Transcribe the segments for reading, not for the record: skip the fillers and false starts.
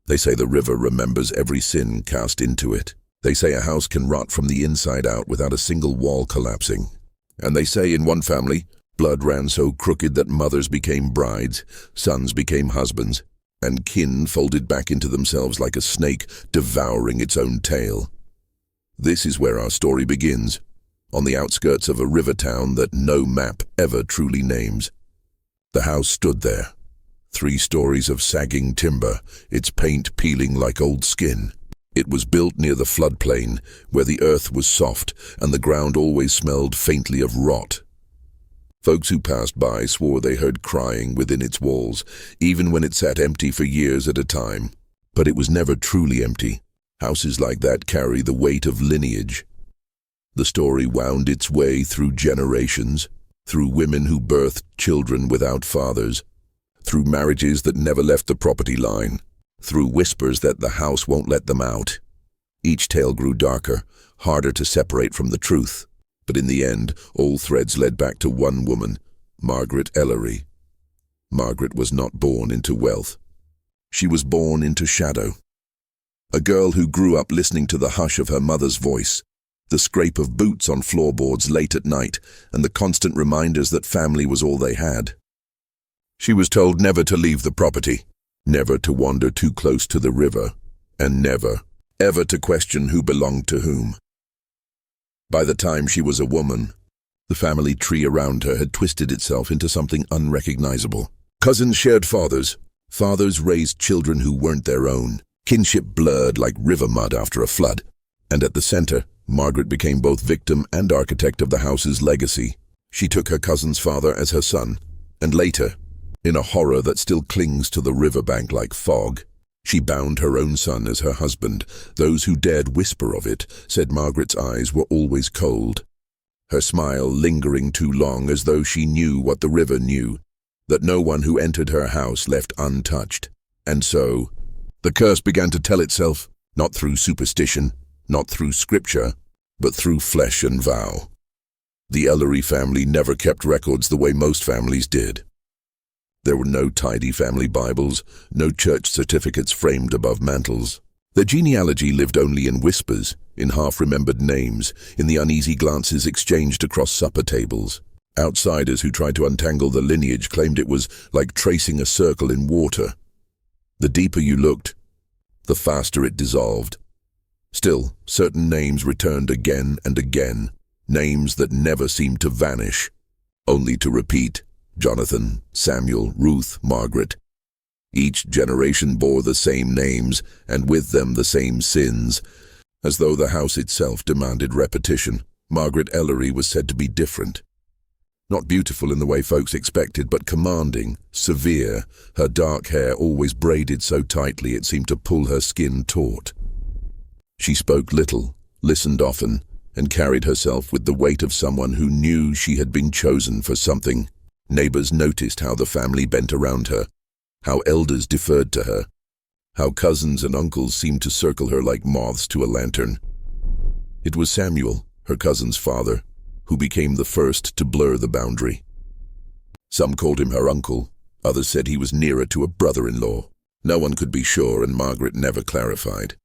They say the river remembers every sin cast into it. They say a house can rot from the inside out without a single wall collapsing. And they say in one family, blood ran so crooked that mothers became brides, sons became husbands, and kin folded back into themselves like a snake devouring its own tail. This is where our story begins, on the outskirts of a river town that no map ever truly names. The house stood there, 3 stories of sagging timber, its paint peeling like old skin. It was built near the floodplain, where the earth was soft and the ground always smelled faintly of rot. Folks who passed by swore they heard crying within its walls, even when it sat empty for years at a time. But it was never truly empty. Houses like that carry the weight of lineage. The story wound its way through generations, through women who birthed children without fathers, through marriages that never left the property line, through whispers that the house won't let them out. Each tale grew darker, harder to separate from the truth. But in the end, all threads led back to one woman, Margaret Ellery. Margaret was not born into wealth. She was born into shadow. A girl who grew up listening to the hush of her mother's voice, the scrape of boots on floorboards late at night, and the constant reminders that family was all they had. She was told never to leave the property, never to wander too close to the river, and never, ever to question who belonged to whom. By the time she was a woman, the family tree around her had twisted itself into something unrecognizable. Cousins shared fathers. Fathers raised children who weren't their own. Kinship blurred like river mud after a flood. And at the center, Margaret became both victim and architect of the house's legacy. She took her cousin's father as her son, and later, in a horror that still clings to the riverbank like fog, she bound her own son as her husband. Those who dared whisper of it said Margaret's eyes were always cold, her smile lingering too long as though she knew what the river knew, that no one who entered her house left untouched. And so, the curse began to tell itself, not through superstition, not through scripture, but through flesh and vow. The Ellery family never kept records the way most families did. There were no tidy family Bibles, no church certificates framed above mantels. Their genealogy lived only in whispers, in half-remembered names, in the uneasy glances exchanged across supper tables. Outsiders who tried to untangle the lineage claimed it was like tracing a circle in water. The deeper you looked, the faster it dissolved. Still, certain names returned again and again, names that never seemed to vanish, only to repeat. Jonathan, Samuel, Ruth, Margaret. Each generation bore the same names, and with them the same sins. As though the house itself demanded repetition, Margaret Ellery was said to be different. Not beautiful in the way folks expected, but commanding, severe, her dark hair always braided so tightly it seemed to pull her skin taut. She spoke little, listened often, and carried herself with the weight of someone who knew she had been chosen for something. Neighbors noticed how the family bent around her, how elders deferred to her, how cousins and uncles seemed to circle her like moths to a lantern. It was Samuel, her cousin's father, who became the first to blur the boundary. Some called him her uncle, others said he was nearer to a brother-in-law. No one could be sure, and Margaret never clarified.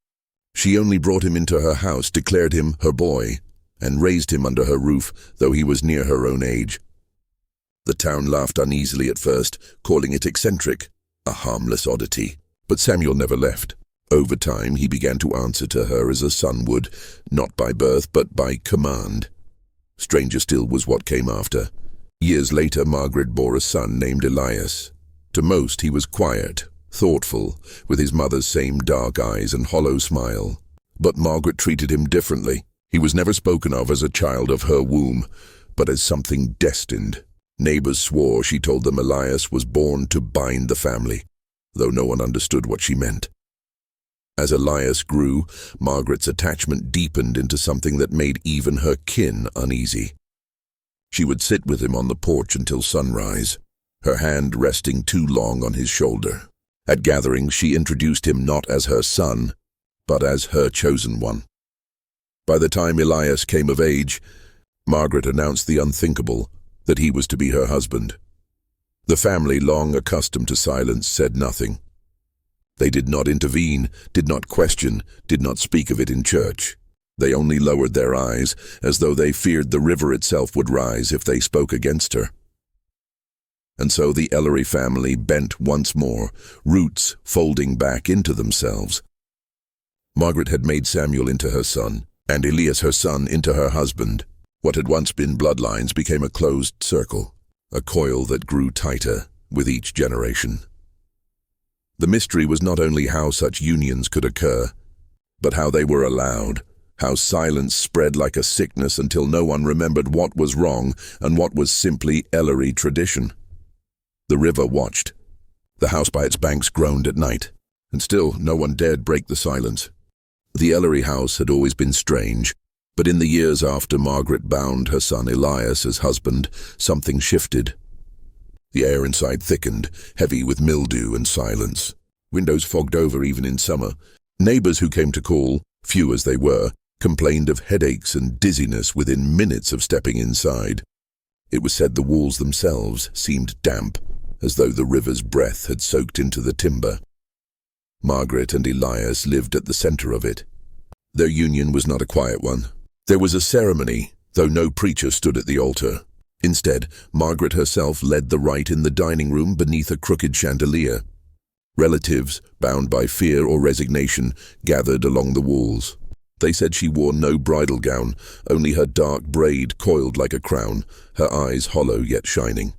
She only brought him into her house, declared him her boy, and raised him under her roof, though he was near her own age. The town laughed uneasily at first, calling it eccentric, a harmless oddity. But Samuel never left. Over time, he began to answer to her as a son would, not by birth, but by command. Stranger still was what came after. Years later, Margaret bore a son named Elias. To most, he was quiet, thoughtful, with his mother's same dark eyes and hollow smile. But Margaret treated him differently. He was never spoken of as a child of her womb, but as something destined. Neighbors swore she told them Elias was born to bind the family, though no one understood what she meant. As Elias grew, Margaret's attachment deepened into something that made even her kin uneasy. She would sit with him on the porch until sunrise, her hand resting too long on his shoulder. At gatherings, she introduced him not as her son, but as her chosen one. By the time Elias came of age, Margaret announced the unthinkable, that he was to be her husband. The family, long accustomed to silence, said nothing. They did not intervene, did not question, did not speak of it in church. They only lowered their eyes, as though they feared the river itself would rise if they spoke against her. And so the Ellery family bent once more, roots folding back into themselves. Margaret had made Samuel into her son, and Elias her son into her husband. What had once been bloodlines became a closed circle, a coil that grew tighter with each generation. The mystery was not only how such unions could occur, but how they were allowed, how silence spread like a sickness until no one remembered what was wrong and what was simply Ellery tradition. The river watched. The house by its banks groaned at night, and still no one dared break the silence. The Ellery house had always been strange, but in the years after Margaret bound her son Elias as husband, something shifted. The air inside thickened, heavy with mildew and silence. Windows fogged over even in summer. Neighbors who came to call, few as they were, complained of headaches and dizziness within minutes of stepping inside. It was said the walls themselves seemed damp, as though the river's breath had soaked into the timber. Margaret and Elias lived at the center of it. Their union was not a quiet one. There was a ceremony, though no preacher stood at the altar. Instead, Margaret herself led the rite in the dining room beneath a crooked chandelier. Relatives, bound by fear or resignation, gathered along the walls. They said she wore no bridal gown, only her dark braid coiled like a crown, her eyes hollow yet shining.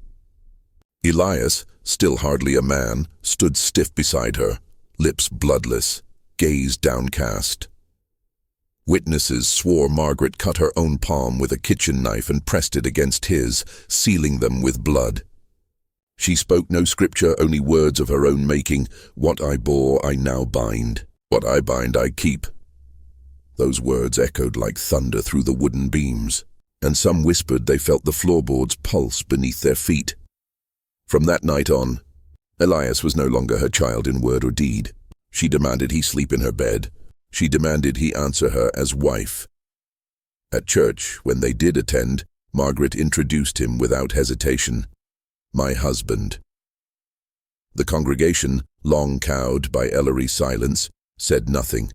Elias, still hardly a man, stood stiff beside her, lips bloodless, gaze downcast. Witnesses swore Margaret cut her own palm with a kitchen knife and pressed it against his, sealing them with blood. She spoke no scripture, only words of her own making. What I bore, I now bind. What I bind, I keep. Those words echoed like thunder through the wooden beams, and some whispered they felt the floorboards pulse beneath their feet. From that night on, Elias was no longer her child in word or deed. She demanded he sleep in her bed. She demanded he answer her as wife. At church, when they did attend, Margaret introduced him without hesitation. My husband. The congregation, long cowed by Ellery's silence, said nothing.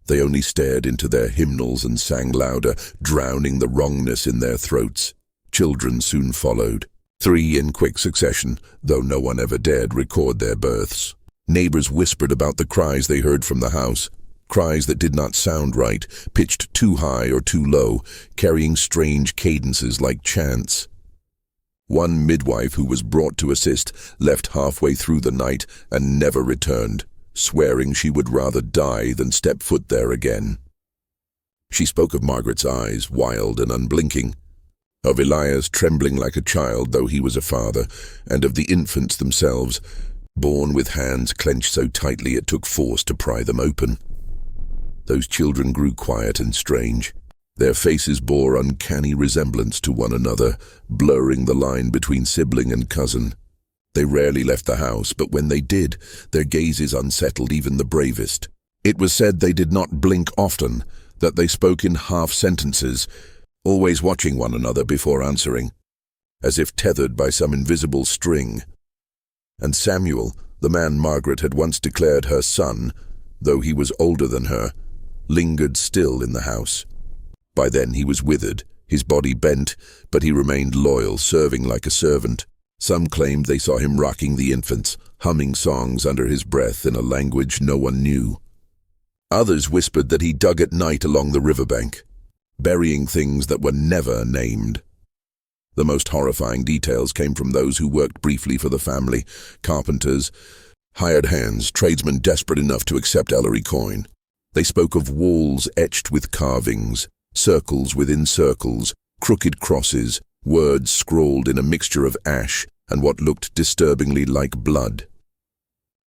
They only stared into their hymnals and sang louder, drowning the wrongness in their throats. Children soon followed. 3 in quick succession, though no one ever dared record their births. Neighbors whispered about the cries they heard from the house. Cries that did not sound right, pitched too high or too low, carrying strange cadences like chants. One midwife who was brought to assist left halfway through the night and never returned, swearing she would rather die than step foot there again. She spoke of Margaret's eyes, wild and unblinking, of Elias trembling like a child though he was a father, and of the infants themselves, born with hands clenched so tightly it took force to pry them open. Those children grew quiet and strange. Their faces bore uncanny resemblance to one another, blurring the line between sibling and cousin. They rarely left the house, but when they did, their gazes unsettled even the bravest. It was said they did not blink often, that they spoke in half sentences, always watching one another before answering, as if tethered by some invisible string. And Samuel, the man Margaret had once declared her son, though he was older than her, lingered still in the house. By then he was withered, his body bent, but he remained loyal, serving like a servant. Some claimed they saw him rocking the infants, humming songs under his breath in a language no one knew. Others whispered that he dug at night along the riverbank, burying things that were never named. The most horrifying details came from those who worked briefly for the family, carpenters, hired hands, tradesmen desperate enough to accept Ellery coin. They spoke of walls etched with carvings, circles within circles, crooked crosses, words scrawled in a mixture of ash and what looked disturbingly like blood.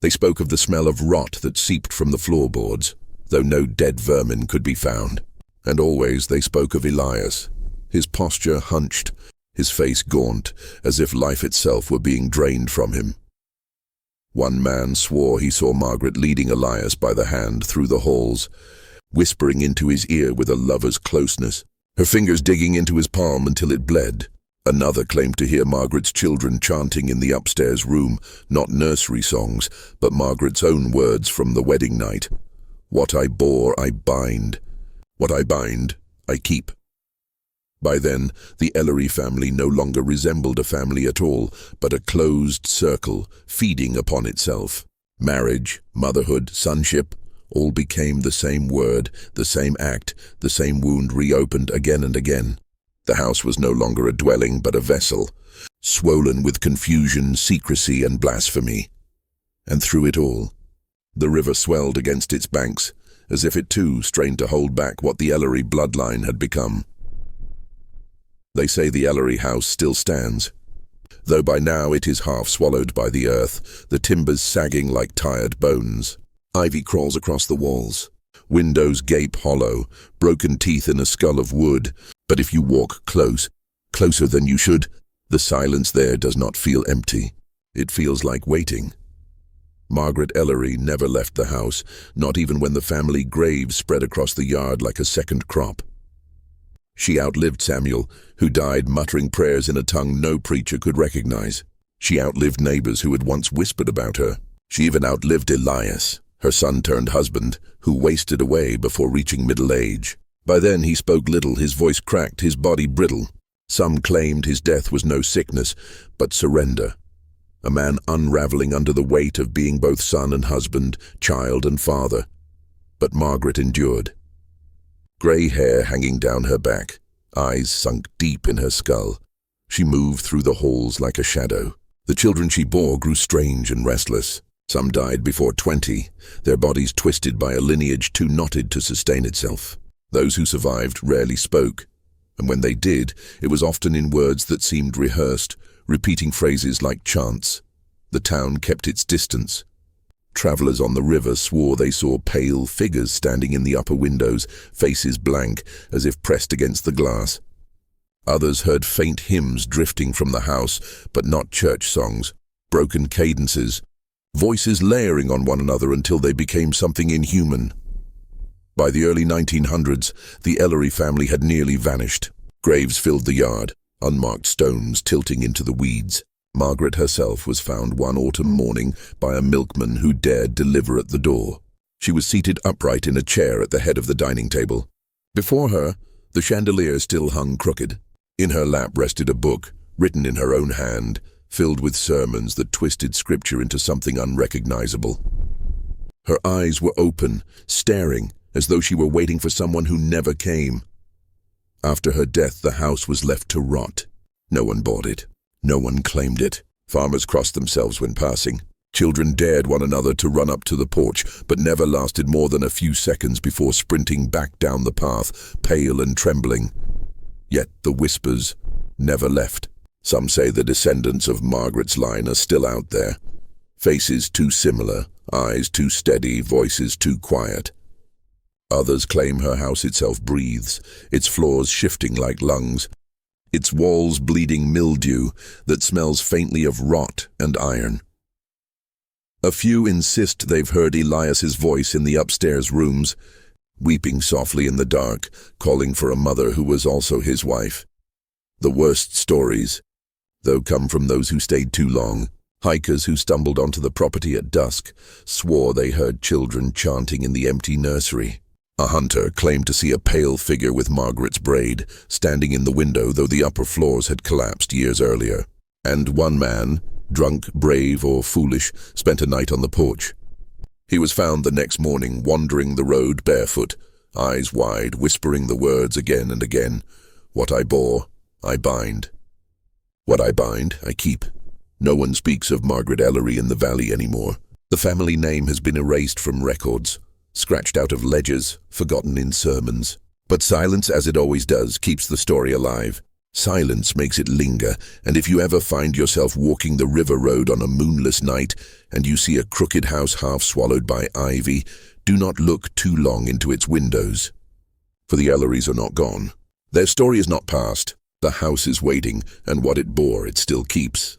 They spoke of the smell of rot that seeped from the floorboards, though no dead vermin could be found. And always they spoke of Elias, his posture hunched, his face gaunt, as if life itself were being drained from him. One man swore he saw Margaret leading Elias by the hand through the halls, whispering into his ear with a lover's closeness, her fingers digging into his palm until it bled. Another claimed to hear Margaret's children chanting in the upstairs room, not nursery songs, but Margaret's own words from the wedding night. What I bore, I bind. What I bind, I keep. By then, the Ellery family no longer resembled a family at all, but a closed circle, feeding upon itself. Marriage, motherhood, sonship, all became the same word, the same act, the same wound reopened again and again. The house was no longer a dwelling, but a vessel, swollen with confusion, secrecy, and blasphemy. And through it all, the river swelled against its banks, as if it too strained to hold back what the Ellery bloodline had become. They say the Ellery house still stands, though by now it is half swallowed by the earth, the timbers sagging like tired bones. Ivy crawls across the walls. Windows gape hollow, broken teeth in a skull of wood. But if you walk closer than you should, the silence there does not feel empty. It feels like waiting. Margaret Ellery never left the house, not even when the family grave spread across the yard like a second crop. She outlived Samuel, who died muttering prayers in a tongue no preacher could recognize. She outlived neighbors who had once whispered about her. She even outlived Elias, her son-turned-husband, who wasted away before reaching middle age. By then he spoke little, his voice cracked, his body brittle. Some claimed his death was no sickness, but surrender. A man unraveling under the weight of being both son and husband, child and father. But Margaret endured. Grey hair hanging down her back, eyes sunk deep in her skull. She moved through the halls like a shadow. The children she bore grew strange and restless. Some died before 20, their bodies twisted by a lineage too knotted to sustain itself. Those who survived rarely spoke, and when they did, it was often in words that seemed rehearsed, repeating phrases like chants. The town kept its distance. Travelers on the river swore they saw pale figures standing in the upper windows, faces blank, as if pressed against the glass. Others heard faint hymns drifting from the house, but not church songs, broken cadences, voices layering on one another until they became something inhuman. By the early 1900s, the Ellery family had nearly vanished. Graves filled the yard, unmarked stones tilting into the weeds. Margaret herself was found one autumn morning by a milkman who dared deliver at the door. She was seated upright in a chair at the head of the dining table. Before her, the chandelier still hung crooked. In her lap rested a book, written in her own hand, filled with sermons that twisted scripture into something unrecognizable. Her eyes were open, staring, as though she were waiting for someone who never came. After her death, the house was left to rot. No one bought it. No one claimed it. Farmers crossed themselves when passing. Children dared one another to run up to the porch, but never lasted more than a few seconds before sprinting back down the path, pale and trembling. Yet the whispers never left. Some say the descendants of Margaret's line are still out there. Faces too similar, eyes too steady, voices too quiet. Others claim her house itself breathes, its floors shifting like lungs, its walls bleeding mildew that smells faintly of rot and iron. A few insist they've heard Elias's voice in the upstairs rooms, weeping softly in the dark, calling for a mother who was also his wife. The worst stories, though, come from those who stayed too long. Hikers who stumbled onto the property at dusk swore they heard children chanting in the empty nursery. A hunter claimed to see a pale figure with Margaret's braid, standing in the window though the upper floors had collapsed years earlier. And one man, drunk, brave, or foolish, spent a night on the porch. He was found the next morning wandering the road barefoot, eyes wide, whispering the words again and again. What I bore, I bind. What I bind, I keep. No one speaks of Margaret Ellery in the valley anymore. The family name has been erased from records, scratched out of ledgers, forgotten in sermons. But silence, as it always does, keeps the story alive. Silence makes it linger, and if you ever find yourself walking the river road on a moonless night and you see a crooked house half swallowed by ivy, do not look too long into its windows. For the Ellerys are not gone. Their story is not past. The house is waiting, and what it bore it still keeps.